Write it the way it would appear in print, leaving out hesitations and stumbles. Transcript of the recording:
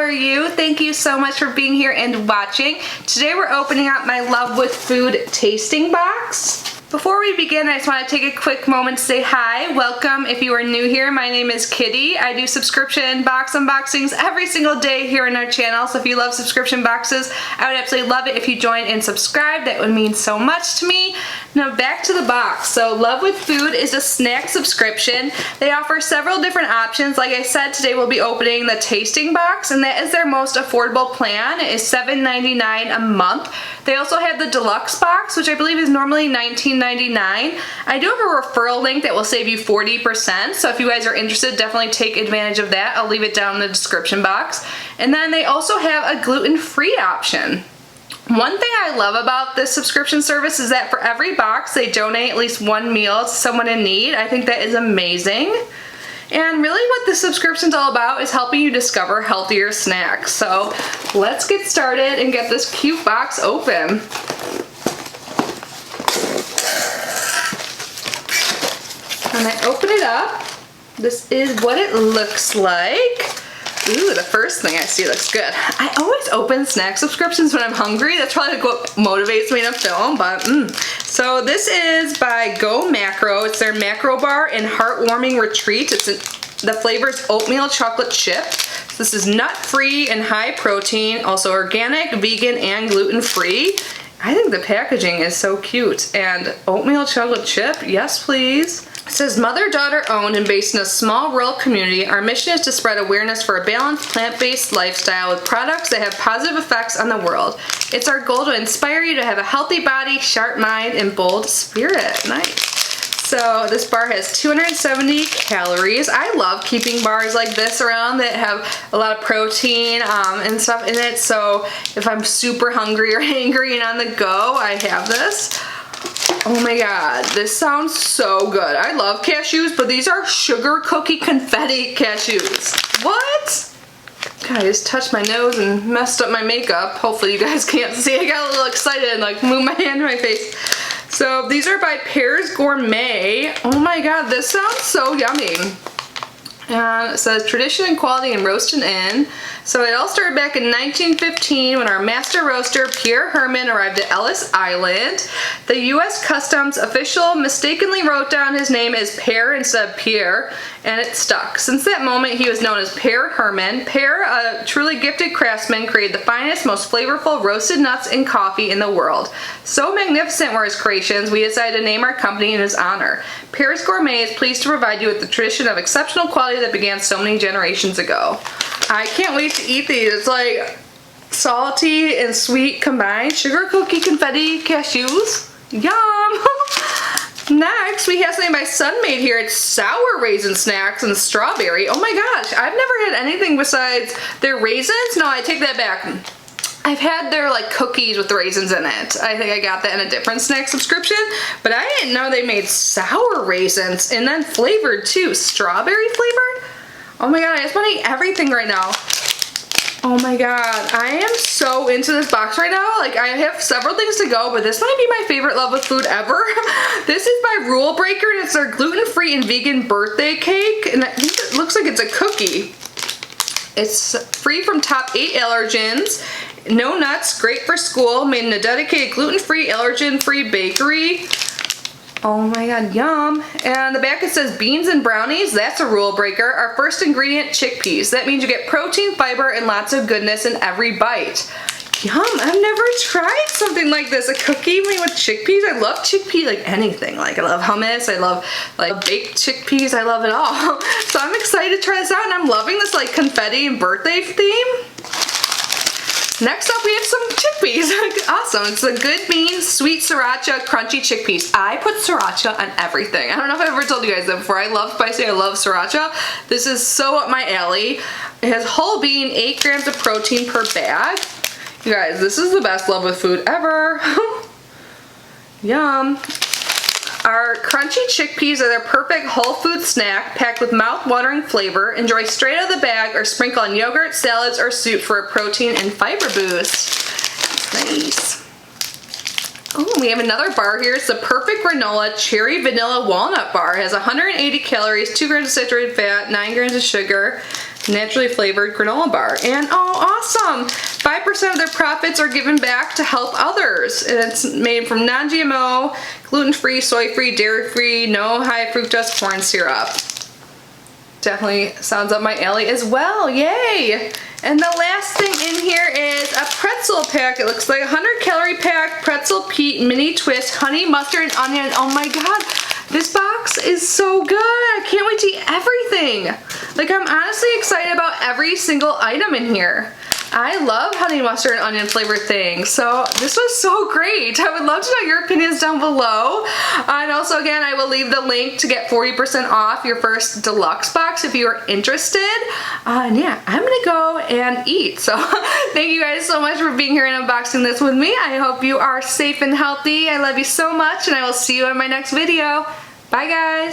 are you? Thank you so much for being here and watching. Today we're opening up my Love with Food tasting box. Before we begin, I just want to take a quick moment to say hi. Welcome if you are new here. My name is Kitty. I do subscription box unboxings every single day here on our channel, so if you love subscription boxes, I would absolutely love it if you join and subscribe. That would mean so much to me. Now back to the box. So Love with Food is a snack subscription. They offer several different options. Like I said, today we'll be opening the tasting box, and that is their most affordable plan. It is $7.99 a month. They also have the deluxe box, which I believe is normally $19.99. I do have a referral link that will save you 40%, so if you guys are interested, definitely take advantage of that. I'll leave it down in the description box. And then they also have a gluten-free option. One thing I love about this subscription service is that for every box, they donate at least one meal to someone in need. I think that is amazing. And really what this subscription is all about is helping you discover healthier snacks. So let's get started and get this cute box open. When I open it up, this is what it looks like. Ooh, the first thing I see looks good. I always open snack subscriptions when I'm hungry. That's probably what motivates me to film, but So this is by Go Macro. It's their macro bar and heartwarming retreat. The flavor is oatmeal chocolate chip. This is nut-free and high protein, also organic, vegan, and gluten-free. I think the packaging is so cute. And oatmeal chocolate chip, yes please. It says, mother-daughter owned and based in a small rural community, our mission is to spread awareness for a balanced plant-based lifestyle with products that have positive effects on the world. It's our goal to inspire you to have a healthy body, sharp mind, and bold spirit. Nice. So this bar has 270 calories. I love keeping bars like this around that have a lot of protein and stuff in it. So if I'm super hungry or angry and on the go, I have this. Oh my god, this sounds so good. I love cashews, but these are sugar cookie confetti cashews. What? God, I just touched my nose and messed up my makeup. Hopefully you guys can't see. I got a little excited and like moved my hand to my face. So these are by Pear Gourmet. Oh my god, this sounds so yummy. And it says tradition and quality and roasting in. So it all started back in 1915 when our master roaster Pierre Herman arrived at Ellis Island. The U.S. Customs official mistakenly wrote down his name as Pear instead of Pierre, and it stuck. Since that moment, he was known as Pierre Herman. Pear, a truly gifted craftsman, created the finest, most flavorful roasted nuts and coffee in the world. So magnificent were his creations, we decided to name our company in his honor. Pear's Gourmet is pleased to provide you with the tradition of exceptional quality that began so many generations ago. I can't wait to eat these. It's like salty and sweet combined. Sugar cookie confetti cashews. Yum! Next, we have something by Sunmade here. It's sour raisin snacks and strawberry. Oh my gosh, I've never had anything besides their raisins. No, I take that back. I've had their like cookies with raisins in it. I think I got that in a different snack subscription, but I didn't know they made sour raisins and then flavored too. Strawberry flavored? Oh my god, I just want to eat everything right now. Oh my god, I am so into this box right now. Like, I have several things to go, but this might be my favorite Love with Food ever. This is by Rule Breaker, and it's their gluten-free and vegan birthday cake, and I think it looks like it's a cookie. It's free from top 8 allergens, no nuts, great for school, made in a dedicated gluten-free, allergen-free bakery. Oh my god, yum. And the back it says beans and brownies. That's a rule breaker. Our first ingredient, chickpeas. That means you get protein, fiber, and lots of goodness in every bite. Yum, I've never tried something like this. A cookie made with chickpeas. I love chickpea, like anything. Like I love hummus, I love like baked chickpeas, I love it all. So I'm excited to try this out, and I'm loving this like confetti and birthday theme. Next up, we have some chickpeas. Awesome. It's the Good Beans Sweet Sriracha Crunchy Chickpeas. I put sriracha on everything. I don't know if I've ever told you guys that before. I love spicy. I love sriracha. This is so up my alley. It has whole bean, 8 grams of protein per bag. You guys, this is the best Love with Food ever. Yum. Our crunchy chickpeas are their perfect whole food snack packed with mouth-watering flavor. Enjoy straight out of the bag or sprinkle on yogurt, salads, or soup for a protein and fiber boost. Nice. Oh, we have another bar here. It's the Perfect Granola Cherry Vanilla Walnut Bar. It has 180 calories, 2 grams of saturated fat, 9 grams of sugar. naturally flavored granola bar. And oh, awesome! 5% of their profits are given back to help others. And it's made from non-GMO, gluten-free, soy-free, dairy-free, no high fructose corn syrup. Definitely sounds up my alley as well, yay! And the last thing in here is a pretzel pack. It looks like a 100-calorie pack, pretzel Pete mini twist, honey, mustard, and onion. Oh my god, this box is so good. I can't wait to eat everything. Like, I'm honestly excited about every single item in here. I love honey mustard and onion flavored things, so this was so great. I would love to know your opinions down below. And also, again, I will leave the link to get 40% off your first deluxe box if you are interested. And yeah, I'm gonna go and eat. So thank you guys so much for being here and unboxing this with me. I hope you are safe and healthy. I love you so much, and I will see you in my next video. Bye, guys.